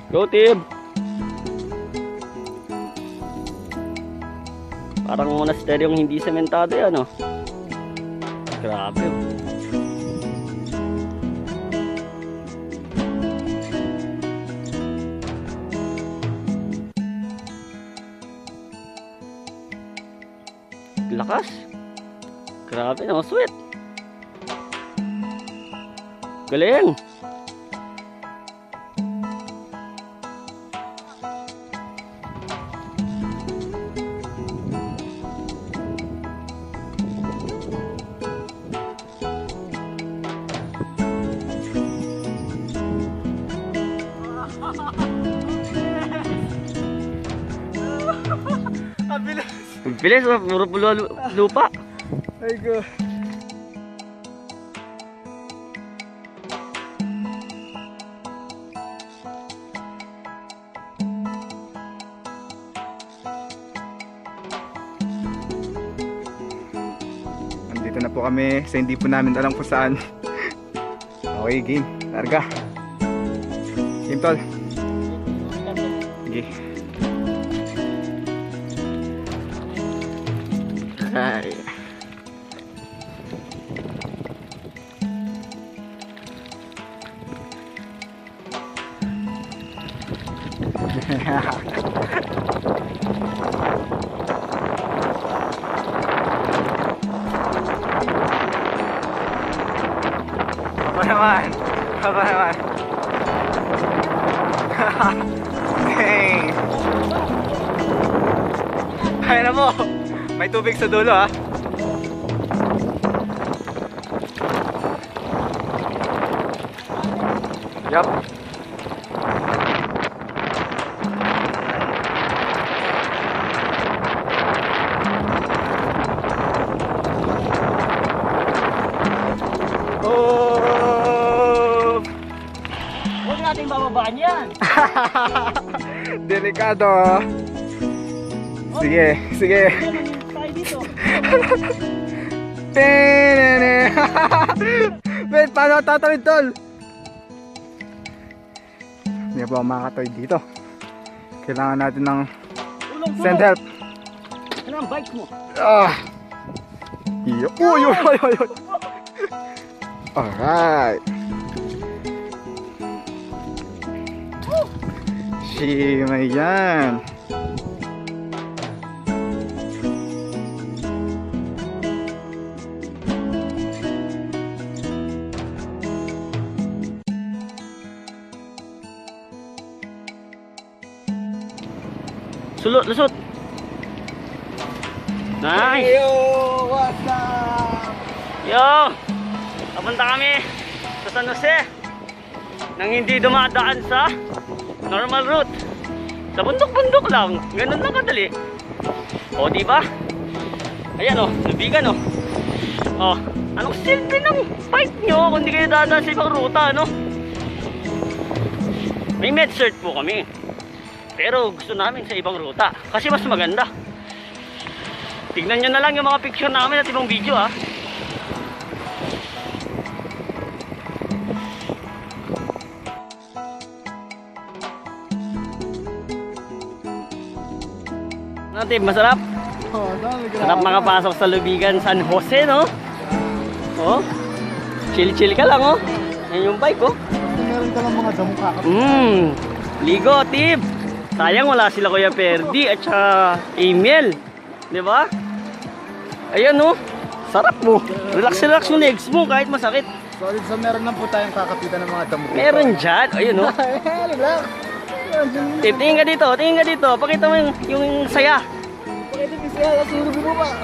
Go team! Parang monasteryong hindi sementado yan, oh. Grabe. Lakas. Grabe, no? Sweet. Galing. Ang bilis. Ang bilis, oh. Puro pulo lupa. Ay ko. Nandito na po kami sa hindi po namin alam kung saan. Okay, game. Larga. Game tol. Sige. Ay. Apa naman? Apa naman? Dang! Kaya na mo! May tubig sa dulo ha! Yup! Oh! Huwag natin bababaan yan. Delikado. Sige, sige. Tayo dito. Tenene. Wait, paano tatawid tol? Hindi po ako makakatawid dito. Kailangan natin ng send help. Ano ang bike mo? Ah. Uy, uy, uy, uy, uy. Alright. Shimay yan. Sulot, lusot. Nice. Yo, what's up? Yo. Papunta kami sa San Jose nang hindi dumadaan sa normal route. Sa bundok-bundok lang. Ganun lang kadali. O, di ba? Ayan o, lubigan o. O, anong silbi ng bike nyo kung di kayo dadaan sa ibang ruta, no? May med cert po kami. Pero gusto namin sa ibang ruta kasi mas maganda. Tignan nyo na lang yung mga picture namin at ibang video, ha. Natin, masarap. Oh, Sarap makapasok sa Lubigan, San Jose, no? Oh. Chill-chill ka lang, oh. Yan yung bike, oh. Meron ka lang mga damo kakap. Ligo, tip. Sayang wala sila Kuya Perdi at saka Emil. Di ba? Ayan, oh. Sarap mo. Relax-relax yung legs mo kahit masakit. Solid sa meron lang po tayong kakapitan ng mga damo. Meron dyan. Ayun, oh. Relax. Tip, tingin ka dito. Tingin ka dito. Pakita mo yung saya. Pwede kasi surubi mo ba?